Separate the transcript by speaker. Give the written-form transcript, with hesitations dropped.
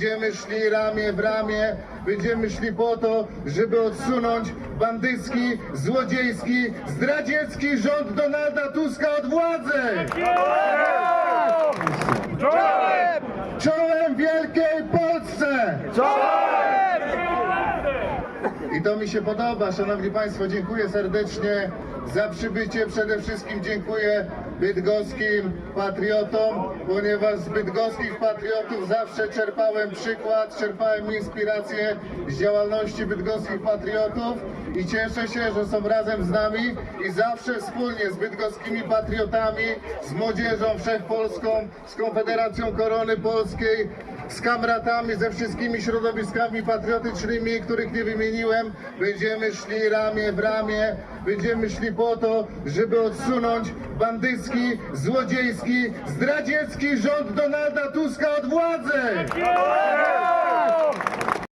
Speaker 1: Będziemy szli ramię w ramię, będziemy szli po to, żeby odsunąć bandycki, złodziejski, zdradziecki rząd Donalda Tuska od władzy!
Speaker 2: Czołem!
Speaker 1: Czołem Wielkiej Polsce! I to mi się podoba, szanowni państwo, dziękuję serdecznie za przybycie. Przede wszystkim dziękuję bydgoskim patriotom, ponieważ z bydgoskich patriotów zawsze czerpałem przykład, czerpałem inspirację z działalności bydgoskich patriotów i cieszę się, że są razem z nami i zawsze wspólnie z bydgoskimi patriotami, z młodzieżą wszechpolską, z Konfederacją Korony Polskiej, z kamratami, ze wszystkimi środowiskami patriotycznymi, których nie wymieniłem, będziemy szli ramię w ramię, będziemy szli po to, żeby odsunąć bandycki, złodziejski, zdradziecki rząd Donalda Tuska od władzy!